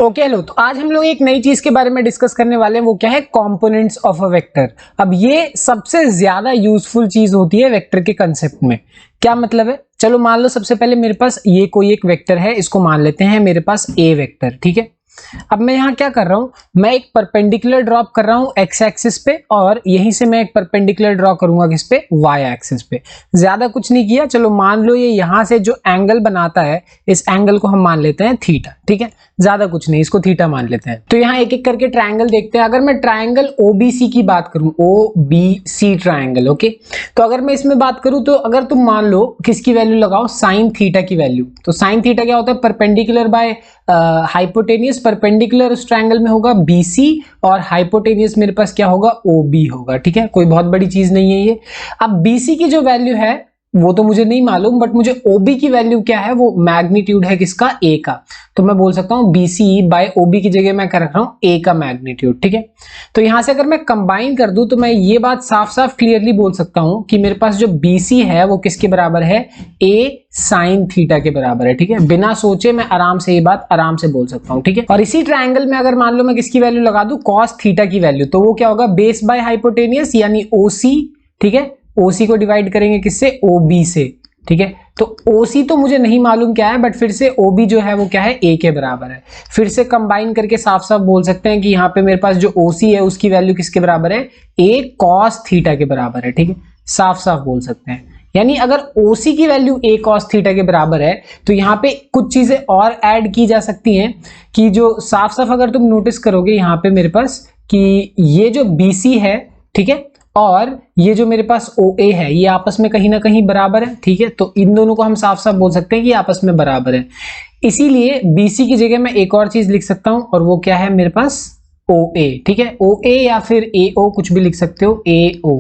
Okay hello, तो आज हम लोग एक नई चीज के बारे में डिस्कस करने वाले हैं। वो क्या है? Components of a vector. अब ये सबसे ज्यादा यूजफुल चीज होती है वेक्टर के कंसेप्ट में। क्या मतलब है? चलो मान लो सबसे पहले मेरे पास ये कोई एक वेक्टर है, इसको मान लेते हैं मेरे पास ए वेक्टर, ठीक है। अब मैं यहाँ क्या कर रहा हूं, मैं एक परपेंडिकुलर ड्रॉप कर रहा हूं एक्स एक्सिस पे, और यहीं से मैं एक परपेंडिकुलर ड्रॉ करूंगा किस पे? वाई एक्सिस पे। ज्यादा कुछ नहीं किया। चलो मान लो ये यहां से जो एंगल बनाता है, इस एंगल को हम मान लेते हैं थीटा, ठीक है। ज्यादा कुछ नहीं, इसको थीटा मान लेते हैं। तो यहाँ एक एक करके ट्रायंगल देखते हैं। अगर मैं ट्रायंगल ओबीसी की बात करूं, ओबीसी ट्रायंगल, ओके, तो अगर मैं इसमें बात करूं, तो अगर तुम मान लो किसकी वैल्यू लगाओ, साइन थीटा की वैल्यू। तो साइन थीटा क्या होता है? Perpendicular by hypotenuse. परपेंडिकुलर उस ट्रायंगल में होगा बीसी, और हाइपोटेनियस मेरे पास क्या होगा? ओबी होगा, ठीक है। कोई बहुत बड़ी चीज नहीं है ये। अब बीसी की जो वैल्यू है वो तो मुझे नहीं मालूम, बट मुझे ओबी की वैल्यू क्या है? वो मैग्नीट्यूड है किसका? ए का। तो मैं बोल सकता हूं बीसी बाय ओबी की जगह मैं कर रख रहा हूं ए का मैग्नीट्यूड, ठीक है। तो यहां से अगर मैं कंबाइन कर दूं, तो मैं ये बात साफ साफ क्लियरली बोल सकता हूं कि मेरे पास जो बीसी है वो किसके बराबर है? ए साइन थीटा के बराबर है, ठीक है। बिना सोचे मैं आराम से ये बात आराम से बोल सकता हूं, ठीक है। और इसी ट्रायंगल में अगर मान लो मैं किसकी वैल्यू लगा दूं? कॉस थीटा की वैल्यू, तो वो क्या होगा? बेस बाय हाइपोटेनियस यानी ओसी, ठीक है। ओसी को डिवाइड करेंगे किससे? ओबी से, ठीक है। तो ओसी तो मुझे नहीं मालूम क्या है, बट फिर से ओबी जो है वो क्या है? ए के बराबर है। फिर से कंबाइन करके साफ साफ बोल सकते हैं कि यहाँ पे मेरे पास जो ओसी है उसकी वैल्यू किसके बराबर है? ए कॉस थीटा के बराबर है, ठीक है। साफ साफ बोल सकते हैं। यानी अगर ओसी की वैल्यू ए कॉस थीटा के बराबर है, तो यहाँ पे कुछ चीजें और ऐड की जा सकती हैं कि जो साफ साफ अगर तुम नोटिस करोगे यहाँ पे मेरे पास कि ये जो बीसी है, ठीक है, और ये जो मेरे पास ओ ए है, ये आपस में कहीं ना कहीं बराबर है, ठीक है। तो इन दोनों को हम साफ साफ बोल सकते हैं कि आपस में बराबर है। इसीलिए बीसी की जगह मैं एक और चीज लिख सकता हूं, और वो क्या है मेरे पास? ओ ए, ठीक है। ओ ए या फिर ए ओ, कुछ भी लिख सकते हो, ए ओ।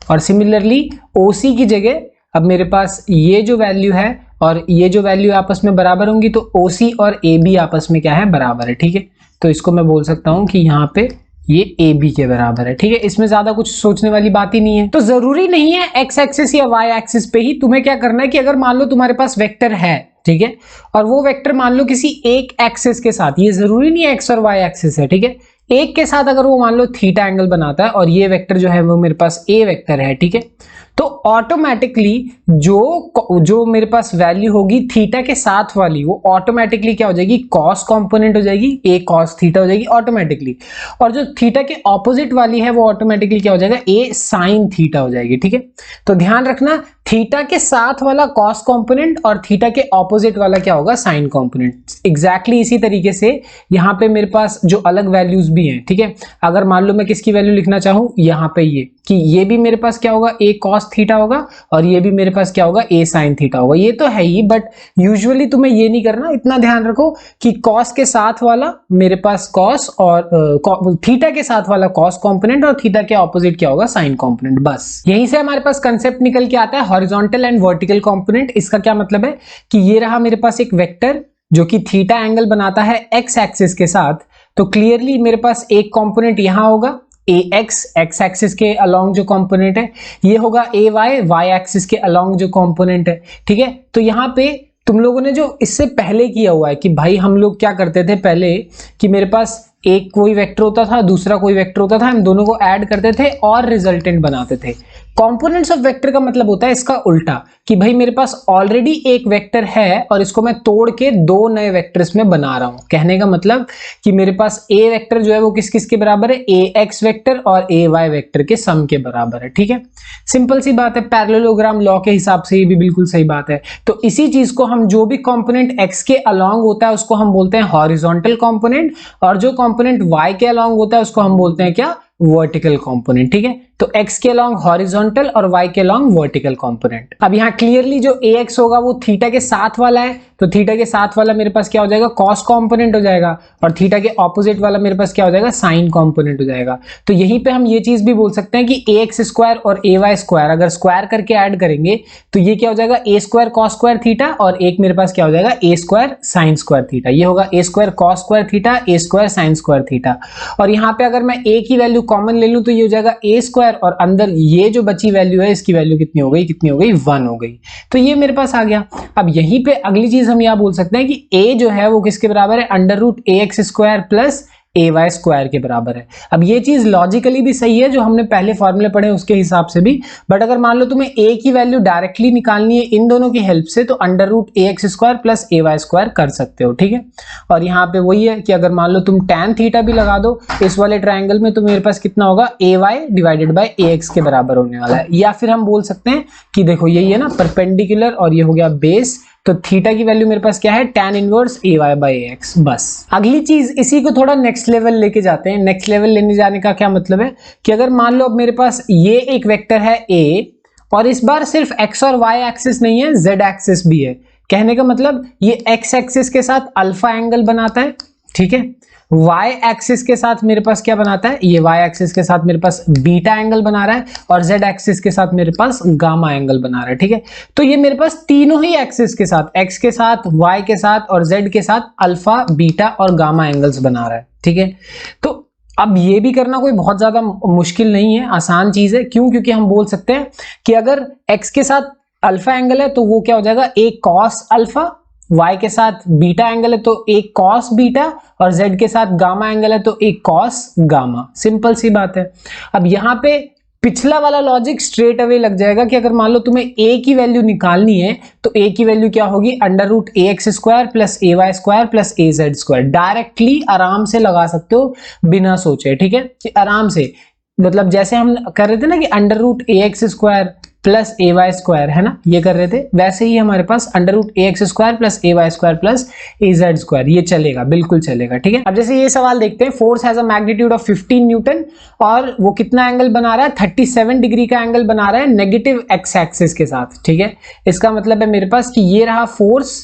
और सिमिलरली ओसी की जगह अब मेरे पास ये जो वैल्यू है और ये जो वैल्यू आपस में बराबर होंगी, तो ओसी और ए बी आपस में क्या है? बराबर है, ठीक है। तो इसको मैं बोल सकता हूं कि यहाँ पे ये ए बी के बराबर है, ठीक है। इसमें ज्यादा कुछ सोचने वाली बात ही नहीं है। तो जरूरी नहीं है एक्स एक्सिस या वाई एक्सिस पे ही तुम्हें क्या करना है कि अगर मान लो तुम्हारे पास वेक्टर है, ठीक है, और वो वेक्टर मान लो किसी एक एक्सिस के साथ, ये जरूरी नहीं है एक्स और वाई एक्सिस है, ठीक है, एक के साथ अगर वो मान लो थीटा एंगल बनाता है, और ये वेक्टर जो है वो मेरे पास ए वेक्टर है, ठीक है, तो ऑटोमेटिकली जो मेरे पास वैल्यू होगी थीटा के साथ वाली, वो ऑटोमेटिकली क्या हो जाएगी? कॉस कंपोनेंट हो जाएगी, ए कॉस थीटा हो जाएगी ऑटोमेटिकली। और जो थीटा के ऑपोजिट वाली है वो ऑटोमेटिकली क्या हो जाएगा? ए साइन थीटा हो जाएगी, ठीक है। तो ध्यान रखना, थीटा के साथ वाला कॉस कंपोनेंट और थीटा के ऑपोजिट वाला क्या होगा? Sign component. एग्जैक्टली इसी तरीके से यहाँ पे मेरे पास जो अलग वैल्यूज भी हैं, ठीक है। अगर मान लो मैं किसकी वैल्यू लिखना चाहूं, यहाँ पे ये कि ये भी मेरे पास क्या होगा? ए कॉस थीटा होगा, और ये भी मेरे पास क्या होगा? ए साइन थीटा होगा। ये तो है ही, बट यूजुअली तुम्हें ये नहीं करना। इतना ध्यान रखो कि कॉस के साथ वाला मेरे पास कॉस, और थीटा के साथ वाला कॉस कंपोनेंट, और थीटा के ऑपोजिट क्या होगा? Sign component. बस यहीं से हमारे पास कंसेप्ट निकल के आता है हॉरिजॉन्टल एंड वर्टिकल कंपोनेंट। इसका क्या मतलब है कि ये रहा मेरे पास एक वेक्टर जो कि थीटा एंगल बनाता है एक्स एक्सिस के साथ, तो क्लियरली मेरे पास एक कंपोनेंट यहां होगा ए एक्स, एक्स एक्सिस के अलोंग जो कंपोनेंट है, ये होगा ए वाई, वाई एक्सिस के अलोंग जो कंपोनेंट है, ठीक है। तो यहां पे तुम लोगों ने जो इससे पहले किया हुआ है कि भाई हम लोग क्या करते थे पहले कि मेरे पास एक कोई वेक्टर होता था, दूसरा कोई वेक्टर होता था, हम दोनों को ऐड करते थे और रिजल्टेंट बनाते थे। कंपोनेंट्स ऑफ वेक्टर का मतलब होता है इसका उल्टा, कि भाई मेरे पास ऑलरेडी एक वेक्टर है और इसको मैं तोड़ के दो नए वेक्टर्स में बना रहा हूं। कहने का मतलब कि मेरे पास ए वेक्टर जो है वो किस किस के बराबर है? ए एक्स वेक्टर और ए वाई वेक्टर के सम के बराबर है, ठीक है। सिंपल सी बात है, पैरेललोग्राम लॉ के हिसाब से ये भी बिल्कुल सही बात है। तो इसी चीज को हम, जो भी कंपोनेंट एक्स के अलोंग होता है उसको हम बोलते हैं हॉरिजॉन्टल कंपोनेंट, और जो कंपोनेंट वाई के अलोंग होता है उसको हम बोलते हैं क्या? वर्टिकल कंपोनेंट, ठीक है। तो x के अलोंग हॉरिजॉन्टल और y के अलोंग वर्टिकल कंपोनेंट। अब यहाँ क्लियरली जो ax होगा वो थीटा के साथ वाला है, तो थीटा के साथ वाला मेरे पास क्या हो जाएगा? कॉस कंपोनेंट हो जाएगा, और थीटा के ऑपोजिट वाला मेरे पास क्या हो जाएगा? साइन कंपोनेंट हो जाएगा। तो यहीं पे हम ये चीज भी बोल सकते हैं कि ax स्क्वायर और ay स्क्वायर अगर स्क्वायर करके ऐड करेंगे तो ये क्या हो जाएगा? a square cos square theta, और एक मेरे पास क्या हो जाएगा? a square sine square theta. ये होगा a square cos square theta, a square sine square theta. और यहाँ पे अगर मैं a की वैल्यू कॉमन ले लूं तो ये हो जाएगा a स्क्वायर स्क्वायर और अंदर ये जो बची वैल्यू है इसकी वैल्यू कितनी हो गई, 1 हो गई। तो ये मेरे पास आ गया। अब यहीं पे अगली चीज हम यह बोल सकते हैं कि a जो है वो किसके बराबर है, √ax² प्लस ay स्क्वायर के बराबर है। अब ये चीज लॉजिकली भी सही है जो हमने पहले फॉर्मूले पढ़े उसके हिसाब से भी, बट अगर मान लो तुम्हें a की वैल्यू डायरेक्टली निकालनी है इन दोनों की हेल्प से तो √ax² प्लस ay स्क्वायर कर सकते हो, ठीक है। और यहाँ पे वही है कि अगर मान लो तुम tan थीटा भी लगा दो इस वाले ट्राइंगल में तो मेरे पास कितना होगा, ay डिवाइडेड बाय ax के बराबर होने वाला है। या फिर हम बोल सकते हैं कि देखो यही है ना परपेंडिकुलर और ये हो गया बेस, तो थीटा की वैल्यू मेरे पास क्या है, tan inverse ay by ax। बस अगली चीज इसी को थोड़ा नेक्स्ट लेवल लेके जाते हैं। नेक्स्ट लेवल लेने जाने का क्या मतलब है कि अगर मान लो अब मेरे पास ये एक वेक्टर है a और इस बार सिर्फ x और y एक्सिस नहीं है, z एक्सिस भी है। कहने का मतलब ये x एक्सिस के साथ अल्फा एंगल बनाता है, ठीक है। y एक्सिस के साथ मेरे पास क्या बनाता है, ये y एक्सिस के साथ मेरे पास बीटा एंगल बना रहा है और z एक्सिस के साथ मेरे पास गामा एंगल बना रहा है, ठीक है। तो ये मेरे पास तीनों ही एक्सिस के साथ, x के साथ, y के साथ और z के साथ अल्फा, बीटा और गामा एंगल्स बना रहा है, ठीक है। तो अब ये भी करना कोई बहुत ज्यादा मुश्किल नहीं है, आसान चीज है। क्यों? क्योंकि हम बोल सकते हैं कि अगर x के साथ अल्फा एंगल है तो वो क्या हो जाएगा, a cos अल्फा, y के साथ बीटा एंगल है तो एक cos बीटा और z के साथ गामा एंगल है तो एक cos गामा। सिंपल सी बात है। अब यहाँ पे पिछला वाला लॉजिक स्ट्रेट अवे लग जाएगा कि अगर मान लो तुम्हें a की वैल्यू निकालनी है तो a की वैल्यू क्या होगी, √ax² plus ay² plus az²। Directly आराम से लगा सकते हो बिना सोचे, ठीक है, कि आराम से, मतलब जैसे हम कर रहे थे ना कि √ax² प्लस ay² है ना, ये कर रहे थे, वैसे ही हमारे पास √ax² plus ay² plus az², ये चलेगा, बिल्कुल चलेगा, ठीक है। अब जैसे ये सवाल देखते हैं, force has a magnitude of 15 Newton और वो कितना एंगल बना रहा है, 37 डिग्री का एंगल बना रहा है नेगेटिव x एक्सिस के साथ, ठीक है। इसका मतलब है मेरे पास कि ये रहा फोर्स,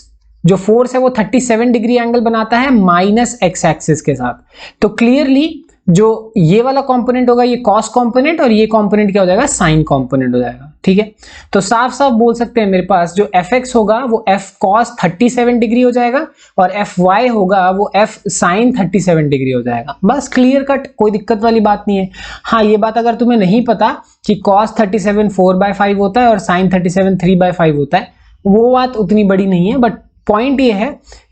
जो फोर्स है वो 37 डिग्री एंगल बनाता है माइनस x एक्सिस के साथ। तो क्लियरली जो ये वाला कंपोनेंट होगा ये कॉस कंपोनेंट और ये कंपोनेंट क्या हो जाएगा, साइन कंपोनेंट हो जाएगा, ठीक है। तो साफ साफ बोल सकते हैं मेरे पास जो fx होगा वो f cos 37 डिग्री हो जाएगा और fy होगा वो f sin 37 डिग्री हो जाएगा। बस क्लियर कट, कोई दिक्कत वाली बात नहीं है। हाँ, ये बात अगर तुम्हें नहीं पता कि cos 37 4/5 होता है और sin 37 3/5 होता है, वो बात उतनी बड़ी नहीं है, बट पॉइंट ये है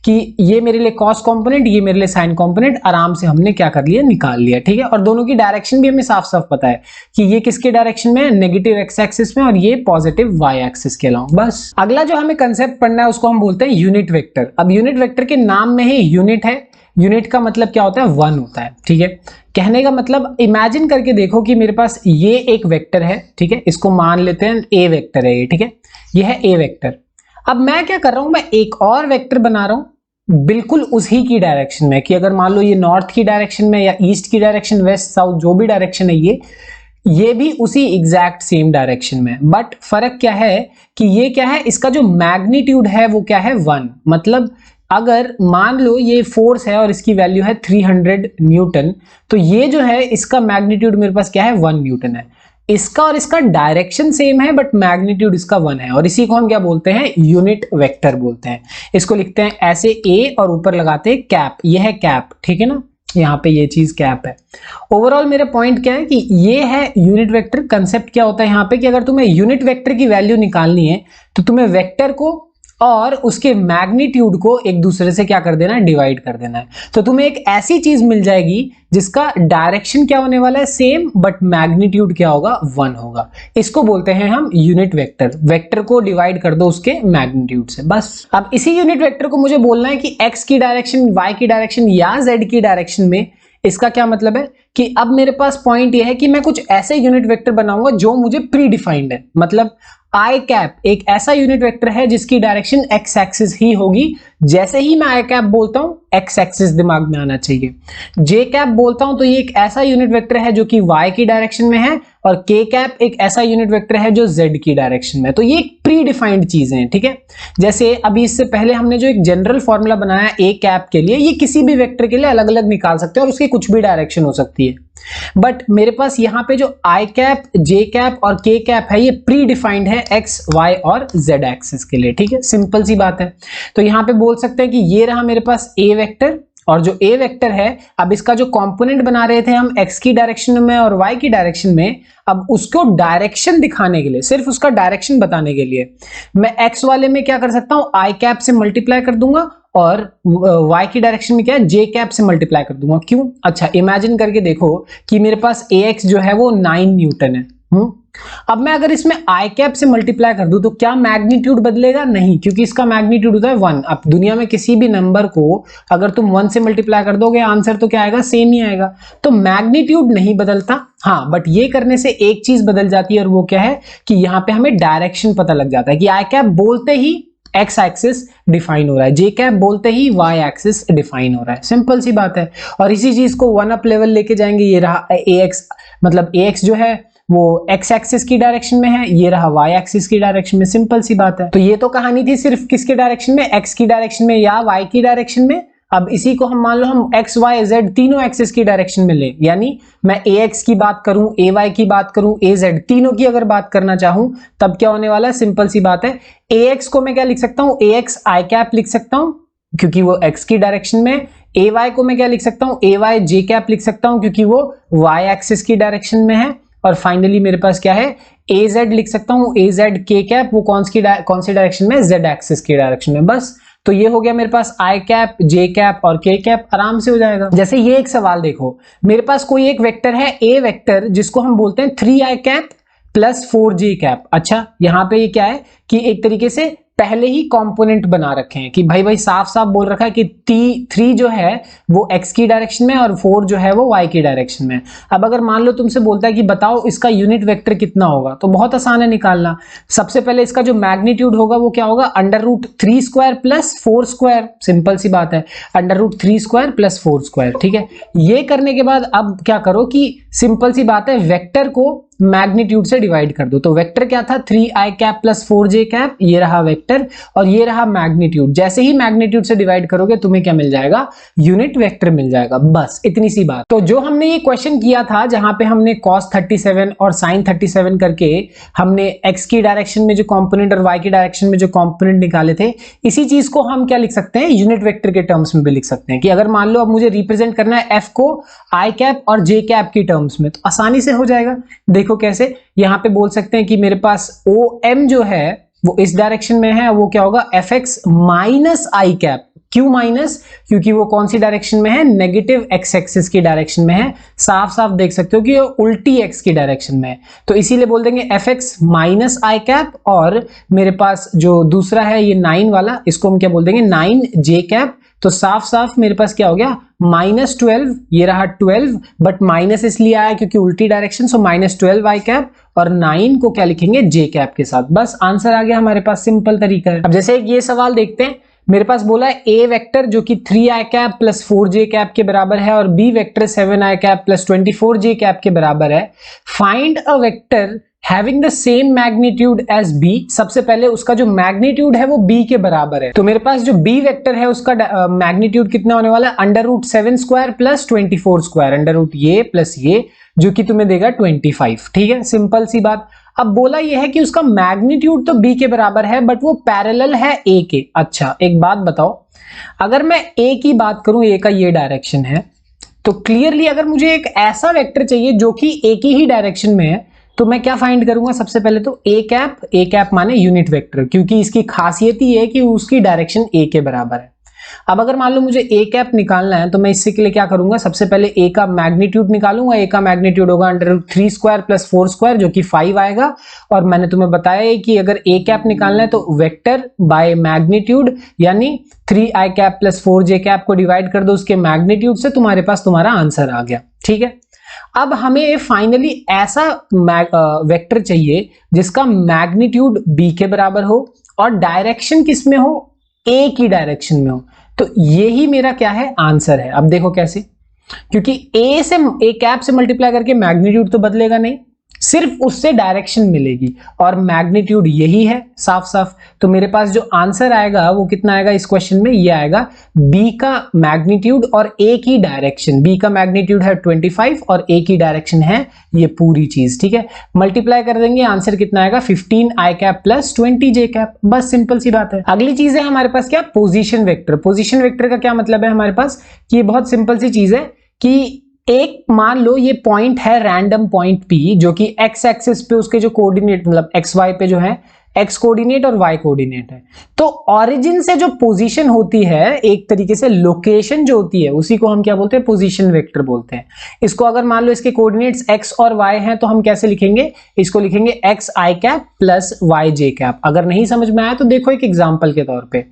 कि ये मेरे लिए कॉस कंपोनेंट, ये मेरे लिए साइन कंपोनेंट आराम से हमने क्या कर लिया, निकाल लिया, ठीक है। और दोनों की डायरेक्शन भी हमें साफ साफ पता है कि ये किसके डायरेक्शन में है, नेगेटिव x एक्सिस में, और ये पॉजिटिव y एक्सिस के अलावा। बस अगला जो हमें कंसेप्ट पढ़ना है उसको हम बोलते हैं यूनिट वेक्टर। अब यूनिट वेक्टर के नाम में ही यूनिट है, यूनिट का मतलब क्या होता है, 1 होता है, ठीक है। कहने का मतलब इमेजिन करके देखो कि मेरे पास ये एक वेक्टर है, ठीक है, इसको मान लेते हैं a वेक्टर है ये, ठीक है, ये है a वेक्टर। अब मैं क्या कर रहा हूं, मैं एक और वेक्टर बना रहा हूं बिल्कुल उसी की डायरेक्शन में, कि अगर मान लो ये नॉर्थ की डायरेक्शन में या ईस्ट की डायरेक्शन, वेस्ट साउथ जो भी डायरेक्शन है ये भी उसी एग्जैक्ट सेम डायरेक्शन में। बट फर्क क्या है कि ये क्या है, इसका जो मैग्नीट्यूड है वो क्या है, 1। मतलब अगर मान लो ये फोर्स है और इसकी वैल्यू है 300 न्यूटन, तो ये जो है इसका मैग्नीट्यूड मेरे पास क्या है, 1 न्यूटन है। इसका और इसका डायरेक्शन सेम है बट मैग्नीट्यूड इसका 1 है, और इसी को हम क्या बोलते हैं, यूनिट वेक्टर बोलते हैं। इसको लिखते हैं ऐसे a और ऊपर लगाते हैं कैप, ये है कैप, ठीक है ना, यहाँ पे ये चीज कैप है। ओवरऑल मेरा पॉइंट क्या है कि ये है यूनिट वेक्टर। कंसेप्ट क्या होता है यहाँ पे कि अगर तुम्हें यूनिट वेक्टर की वैल्यू निकालनी है तो तुम्हें वेक्टर को और उसके मैग्नीट्यूड को एक दूसरे से क्या कर देना है, डिवाइड कर देना है। तो तुम्हें एक ऐसी चीज मिल जाएगी जिसका डायरेक्शन क्या होने वाला है, सेम, बट मैग्नीट्यूड क्या होगा, 1 होगा। इसको बोलते हैं हम यूनिट वेक्टर। वेक्टर को डिवाइड कर दो उसके मैग्नीट्यूड से, बस। अब इसी यूनिट वेक्टर को मुझे बोलना है कि x की डायरेक्शन, y की डायरेक्शन या z की डायरेक्शन में। इसका क्या मतलब है कि अब मेरे पास पॉइंट ये है कि मैं कुछ ऐसे यूनिट वेक्टर बनाऊंगा जो मुझे प्री डिफाइंड है। मतलब आई कैप एक ऐसा यूनिट वेक्टर है जिसकी डायरेक्शन एक्स एक्सिस ही होगी। जैसे ही मैं आई कैप बोलता हूं एक्स एक्सिस दिमाग में आना चाहिए। जे कैप बोलता हूं तो ये एक ऐसा यूनिट वेक्टर है जो कि वाई की डायरेक्शन में है, और के कैप एक ऐसा यूनिट वेक्टर है जो जेड की डायरेक्शन में। तो ये एक प्री डिफाइंड चीजें हैं, ठीक है। जैसे अभी इससे पहले हमने जो एक जनरल फॉर्मूला बनाया ए कैप के लिए, ये किसी भी वेक्टर के लिए अलग अलग निकाल सकते हैं और उसकी कुछ भी डायरेक्शन हो सकती है। बट मेरे पास यहाँ पे जो आई कैप, जे कैप और के कैप है ये प्री डिफाइंड है एक्स, वाई और जेड एक्सिस के लिए, ठीक है। सिंपल सी बात है। तो यहाँ पे बोल सकते हैं कि ये रहा मेरे पास ए वेक्टर और जो ए वेक्टर है, अब इसका जो कंपोनेंट बना रहे थे हम एक्स की डायरेक्शन में और वाई की डायरेक्शन में, अब उसको डायरेक्शन दिखाने के लिए, सिर्फ उसका डायरेक्शन बताने के लिए मैं एक्स वाले में क्या कर सकता हूं, आई कैप से मल्टीप्लाई कर दूंगा और y की डायरेक्शन में क्या है, j कैप से मल्टीप्लाई कर दूंगा। क्यों? अच्छा, इमेजिन करके देखो कि मेरे पास ax जो है वो 9 न्यूटन है। अब मैं अगर इसमें आई कैप से मल्टीप्लाई कर दूं तो क्या मैग्नीट्यूड बदलेगा? नहीं, क्योंकि इसका मैग्नीट्यूड होता है 1। अब दुनिया में किसी भी नंबर को अगर तुम 1 से मल्टीप्लाई कर दोगे, आंसर तो क्या आएगा? सेम ही आएगा। तो मैग्नीट्यूड नहीं बदलता, हाँ, बट ये करने से एक चीज बदल जाती है, और वो क्या है कि यहां पे हमें डायरेक्शन पता लग जाता है कि आई कैप बोलते ही एक्स एक्सिस डिफाइन हो रहा है, जे कैप बोलते ही वाई एक्सिस डिफाइन हो रहा है। सिंपल सी बात है। और इसी चीज को 1 अप लेवल लेके जाएंगे, ये रहा ax, मतलब ax जो है वो x एक्सिस की डायरेक्शन में है, ये रहा y एक्सिस की डायरेक्शन में। सिंपल सी बात है। तो ये तो कहानी थी सिर्फ किसके डायरेक्शन में, x की डायरेक्शन में या y की डायरेक्शन में। अब इसी को हम मान लो हम x y z तीनों एक्सिस की डायरेक्शन में ले, यानी मैं ax की बात करूं, ay की बात करूं, az तीनों की अगर बात करना चाहूं, तब क्या होने वाला है? सिंपल सी बात है, ax को मैं क्या लिख सकता हूं, ax आई कैप लिख सकता हूं क्योंकि वो x की डायरेक्शन में। ay को मैं क्या लिख सकता हूं, ay j कैप लिख सकता हूं क्योंकि वो y एक्सिस की डायरेक्शन में है। और फाइनली मेरे पास क्या है, az लिख सकता हूं, az k कैप, वो कौन सी डायरेक्शन में, z एक्सिस की डायरेक्शन में। बस, तो ये हो गया मेरे पास आई कैप, जे कैप और के कैप, आराम से हो जाएगा। जैसे ये एक सवाल देखो, मेरे पास कोई एक वेक्टर है ए वेक्टर, जिसको हम बोलते हैं 3i cap plus 4j cap. अच्छा, यहां पे ये क्या है कि एक तरीके से पहले ही कंपोनेंट बना रखे हैं कि भाई साफ साफ बोल रखा है कि 3 जो है वो x की डायरेक्शन में और 4 जो है वो y की डायरेक्शन में। अब अगर मान लो तुमसे बोलता है कि बताओ इसका यूनिट वेक्टर कितना होगा, तो बहुत आसान है निकालना। सबसे पहले इसका जो मैग्नीट्यूड होगा वो क्या होगा, √3 स्क्वायर प्लस 4 स्क्वायर। सिंपल सी बात है, √3 स्क्वायर प्लस 4 स्क्वायर। ठीक है, ये करने के बाद अब क्या करो कि सिंपल सी बात है, वेक्टर को मैग्नीट्यूड से डिवाइड कर दो। तो वेक्टर क्या था, 3i cap plus 4j cap, ये रहा वेक्टर और ये रहा मैग्नीट्यूड। जैसे ही मैग्नीट्यूड से डिवाइड करोगे तुम्हें क्या मिल जाएगा, यूनिट वेक्टर मिल जाएगा। बस इतनी सी बात। तो जो हमने ये क्वेश्चन किया था जहां पे हमने cos 37 और sin 37 करके हमने x की डायरेक्शन में जो कंपोनेंट और y की डायरेक्शन में जो कंपोनेंट निकाले थे, इसी चीज को हम क्या लिख सकते हैं, यूनिट वेक्टर के टर्म्स में भी लिख सकते हैं। कि अगर मान लो अब मुझे रिप्रेजेंट करना है f को i कैप और j कैप की टर्म्स में, तो आसानी से हो जाएगा। देखो कैसे, यहां पे बोल सकते हैं कि मेरे पास OM जो है वो इस डायरेक्शन में है, वो क्या होगा, fx माइनस आई कैप। क्यों माइनस? क्योंकि वो कौन सी डायरेक्शन में है, नेगेटिव x एक्सिस की डायरेक्शन में है। साफ साफ देख सकते हो कि उल्टी x की डायरेक्शन में है, तो इसीलिए बोल देंगे fx माइनस आई कैप। और मेरे पास जो दूसरा है ये 9 वाला, इसको हम क्या बोल देंगे, 9j कैप। तो साफ साफ मेरे पास क्या हो गया, -12, ये रहा 12, बट माइनस इसलिए आया क्योंकि उल्टी डायरेक्शन, सो -12 आई कैप और 9 को क्या लिखेंगे, जे कैप के साथ। बस आंसर आ गया हमारे पास, सिंपल तरीका है। अब जैसे ये सवाल देखते हैं, मेरे पास बोला है ए वेक्टर जो कि 3i cap plus 4j cap के बराबर है और B vector 7i cap plus 24j cap के बराबर है। Find a vector having the same magnitude as b। सबसे पहले उसका जो मैग्नीट्यूड है वो b के बराबर है। तो मेरे पास जो b वेक्टर है उसका मैग्नीट्यूड कितना होने वाला है, √7 स्क्वायर प्लस 24 स्क्वायर, ये प्लस ये, जो कि तुम्हें देगा 25। ठीक है, सिंपल सी बात। अब बोला यह है कि उसका मैग्नीट्यूड तो b के बराबर है बट वो पैरेलल है a के। अच्छा, एक बात बताओ, अगर मैं a की बात करूं, a का ये डायरेक्शन है, तो क्लियरली अगर मुझे एक ऐसा वेक्टर चाहिए जो कि a की ही डायरेक्शन में है, तो मैं क्या फाइंड करूंगा, सबसे पहले तो a कैप माने यूनिट वेक्टर, क्योंकि इसकी खासियत ही है कि उसकी डायरेक्शन a के बराबर है। अब अगर मान लो मुझे a कैप निकालना है, तो मैं इससे के लिए क्या करूंगा, सबसे पहले a का मैग्नीट्यूड निकालूंगा। a का मैग्नीट्यूड होगा √3 स्क्वायर प्लस 4 स्क्वायर, जो कि 5 आएगा। और मैंने तुम्हें बताया है कि अगर a कैप निकालना है तो वेक्टर बाय मैग्नीट्यूड, यानी 3i cap plus 4j cap को डिवाइड कर दो उसके मैग्नीट्यूड से, तुम्हारे पास तुम्हारा आंसर आ गया। ठीक है, अब हमें फाइनली ऐसा वेक्टर चाहिए जिसका मैग्नीट्यूड b के बराबर हो और डायरेक्शन किस में हो, a की डायरेक्शन में हो। तो यही मेरा क्या है, आंसर है। अब देखो कैसे, क्योंकि a कैप से मल्टीप्लाई करके मैग्नीट्यूड तो बदलेगा नहीं, सिर्फ उससे डायरेक्शन मिलेगी और मैग्नीट्यूड यही है साफ साफ। तो मेरे पास जो आंसर आएगा वो कितना आएगा इस क्वेश्चन में, ये आएगा बी का मैग्नीट्यूड और ए की डायरेक्शन। बी का मैग्नीट्यूड है 25 और ए की डायरेक्शन है ये पूरी चीज, ठीक है। मल्टीप्लाई कर देंगे, आंसर कितना आएगा 15 आई कैप प्लस 20 जे कैप, बस सिंपल सी बात है। अगली चीज है हमारे पास क्या, पोजीशन वेक्टर। पोजीशन वेक्टर का क्या मतलब है हमारे पास कि ये बहुत सिंपल सी चीज है कि एक मान लो ये पॉइंट है रैंडम पॉइंट पी, जो कि एक्स एक्सिस पे उसके जो कोऑर्डिनेट मतलब एक्स वाई पे जो है एक्स कोऑर्डिनेट और वाई कोऑर्डिनेट है। तो ऑरिजिन से जो पोजीशन होती है, एक तरीके से लोकेशन जो होती है, उसी को हम क्या बोलते हैं, पोजीशन वेक्टर बोलते हैं। इसको अगर मान लो इसके कोऑर्डिनेट्स एक्स और वाई हैं तो हम कैसे लिखेंगे, इसको लिखेंगे एक्स आई कैप प्लस वाई जे कैप। अगर नहीं समझ में आया तो देखो एक एग्जाम्पल के तौर पर,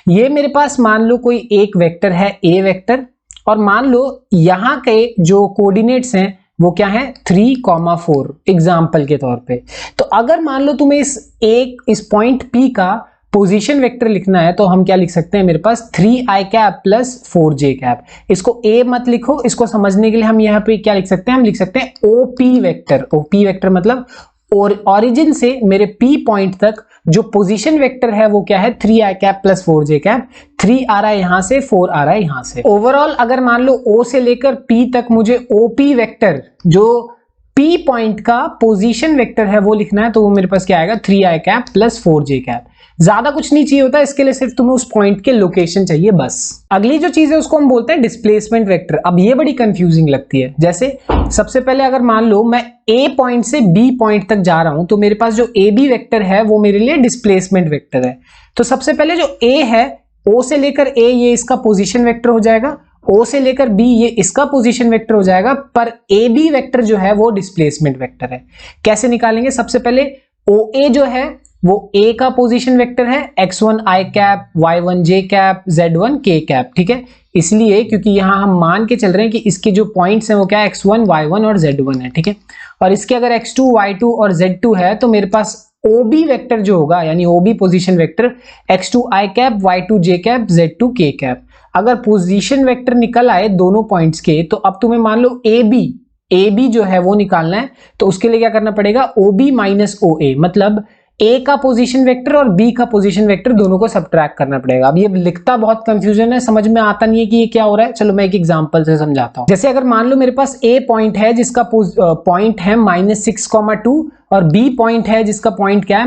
ये मेरे पास मान लो कोई एक वेक्टर है ए वेक्टर, और मान लो यहां के जो कोऑर्डिनेट्स हैं वो क्या है 3,4 एग्जाम्पल के तौर पे। तो अगर मान लो तुम्हें इस पॉइंट P का पोजीशन वेक्टर लिखना है तो हम क्या लिख सकते हैं, मेरे पास 3i cap plus 4j cap. इसको A मत लिखो, इसको समझने के लिए हम यहाँ पे क्या लिख सकते हैं, हम लिख सकते हैं OP वेक्टर। OP वेक्टर मतलब ओरिजिन से मेरे P पॉइंट तक जो पोजीशन वेक्टर है वो क्या है 3i cap plus 4j cap. 3 आ रहा है यहां से, 4 आ रहा है यहां से। ओवरऑल अगर मान लो O से लेकर P तक मुझे OP वेक्टर जो P पॉइंट का पोजीशन वेक्टर है वो लिखना है, तो वो मेरे पास क्या आएगा 3i cap plus 4j cap. ज्यादा कुछ नहीं चाहिए होता इसके लिए, सिर्फ तुम्हें उस पॉइंट के लोकेशन चाहिए बस। अगली जो चीज है उसको हम बोलते हैं डिस्प्लेसमेंट वेक्टर। अब ये बड़ी कंफ्यूजिंग लगती है। जैसे सबसे पहले अगर मान लो मैं A पॉइंट से B पॉइंट तक जा रहा हूं तो मेरे पास जो AB वेक्टर है वो मेरे लिए डिस्प्लेसमेंट वेक्टर है। तो सबसे पहले जो A है, O से लेकर A ये इसका पोजीशन वेक्टर हो जाएगा, O से लेकर B ये इसका पोजीशन वेक्टर हो जाएगा, पर AB वेक्टर जो है वो डिस्प्लेसमेंट वेक्टर है। कैसे निकालेंगे, सबसे पहले OA जो है वो A का पोजीशन वेक्टर है, x1 i cap, y1 j cap, z1 k cap, ठीक है। इसलिए क्योंकि यहां हम मान के चल रहे हैं कि इसके जो पॉइंट्स हैं वो क्या है x1, y1 और z1 है, ठीक है। और इसके अगर x2, y2 और z2 है तो मेरे पास OB वेक्टर जो होगा यानी OB position vector x2 i cap, y2 j cap, z2 k cap. अगर पोजीशन वेक्टर निकल आए दोनों पॉइंट्स के, तो अब तुम्हें मान लो AB जो है वो निकालना है, तो उसके लिए क्या करना पड़ेगा OB माइनस OA, मतलब A का पोजीशन वेक्टर और B का पोजीशन वेक्टर दोनों को सबट्रैक्ट करना पड़ेगा। अब ये लिखता बहुत कंफ्यूजन है, समझ में आता नहीं है कि ये क्या हो रहा है। चलो मैं एक एग्जांपल से समझाता हूं। जैसे अगर मान लो मेरे पास A पॉइंट है जिसका पॉइंट है -6,2 और B पॉइंट है जिसका पॉइंट क्या है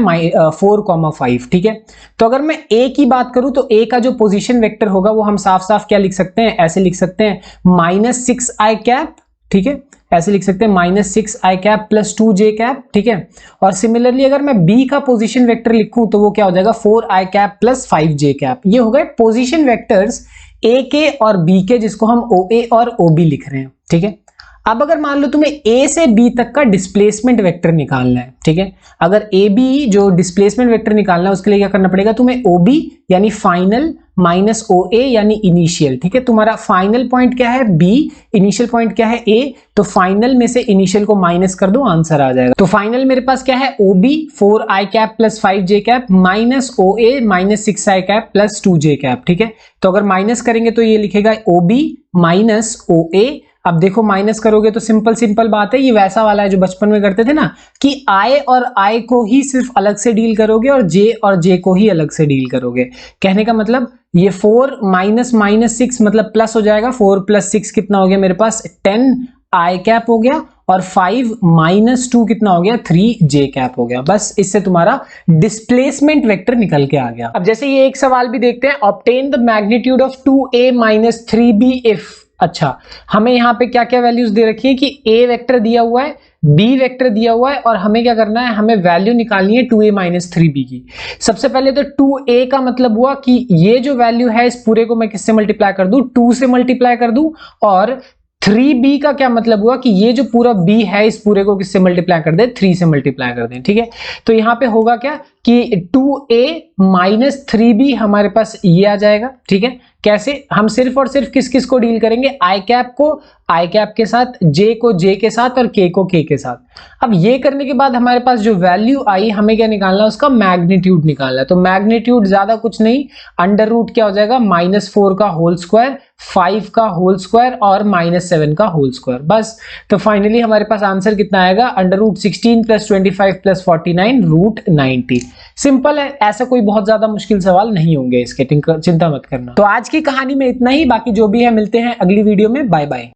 4,5, ठीक है। तो अगर मैं A की बात करूं तो A का जो पोजीशन वेक्टर होगा वो हम साफ साफ क्या लिख सकते हैं, ऐसे लिख सकते हैं -6i कैप, ठीक है, ऐसे लिख सकते हैं -6i cap plus 2j cap, ठीक है। और सिमिलरली अगर मैं B का पोजीशन वेक्टर लिखूं तो वो क्या हो जाएगा 4i cap plus 5j cap. ये हो गए पोजीशन वेक्टर्स A के और B के, जिसको हम OA और OB लिख रहे हैं, ठीक है। अब अगर मान लो तुम्हें A से B तक का डिस्प्लेसमेंट वेक्टर निकालना है, ठीक है। अगर AB जो डिस्प्लेसमेंट वेक्टर निकालना है उसके लिए क्या करना पड़ेगा तुम्हें, OB यानी फाइनल माइनस OA यानी इनिशियल, ठीक है। तुम्हारा फाइनल पॉइंट क्या है B, इनिशियल पॉइंट क्या है A, तो फाइनल में से इनिशियल को माइनस कर दो, आंसर आ जाएगा। तो फाइनल मेरे पास क्या है OB 4i cap plus 5j cap minus OA minus 6i cap plus 2j cap, ठीक है। तो अगर माइनस करेंगे तो ये लिखेगा OB माइनस OA। अब देखो माइनस करोगे तो सिंपल बात है, ये वैसा वाला है जो बचपन में करते थे ना कि I और I को ही सिर्फ अलग से डील करोगे और J को ही अलग से डील करोगे। कहने का मतलब ये 4 माइनस 6 मतलब प्लस हो जाएगा, 4 प्लस 6 कितना हो गया मेरे पास 10i कैप हो गया, और 5 माइनस 2 कितना हो गया 3j कैप हो गया। बस इससे तुम्हारा डिस्प्लेसमेंट वेक्टर निकल के आ गया। अब जैसे ये एक सवाल भी देखते हैं, obtain the magnitude of 2a minus 3b if. अच्छा, हमें यहाँ पे क्या क्या वैल्यूज दे रखी है कि A वेक्टर दिया हुआ है, B वेक्टर दिया हुआ है, और हमें क्या करना है, हमें वैल्यू निकालनी है 2a माइनस 3b की। सबसे पहले तो 2a का मतलब हुआ कि ये जो वैल्यू है इस पूरे को मैं किससे मल्टीप्लाई कर दूं, 2 से मल्टीप्लाई कर दूं, और 3b का क्या मतलब हुआ कि ये जो पूरा b है इस पूरे को किससे मल्टीप्लाई कर दे, 3 से मल्टीप्लाई कर दें, ठीक है। तो यहाँ पे होगा क्या कि 2a माइनस 3b हमारे पास ये आ जाएगा। ठीक है, कैसे? हम सिर्फ और सिर्फ किस किस को डील करेंगे, आई कैप को आई कैप के साथ, जे को जे के साथ और के को के साथ। अब ये करने के बाद हमारे पास जो वैल्यू आई, हमें क्या निकालना है, उसका मैग्नीट्यूड निकालना है। तो मैग्नीट्यूड ज्यादा कुछ नहीं, अंडर रूट क्या हो जाएगा, -4 का होल स्क्वायर, 5 का होल स्क्वायर और -7 का होल स्क्वायर, बस। तो फाइनली हमारे पास आंसर कितना आएगा, अंडर रूट 16 + 25 + 49 √90। सिंपल है, ऐसा कोई बहुत ज्यादा मुश्किल सवाल नहीं होंगे इसके, चिंता मत करना। तो आज की कहानी में इतना ही, बाकी जो भी है मिलते हैं अगली वीडियो में। Bye bye.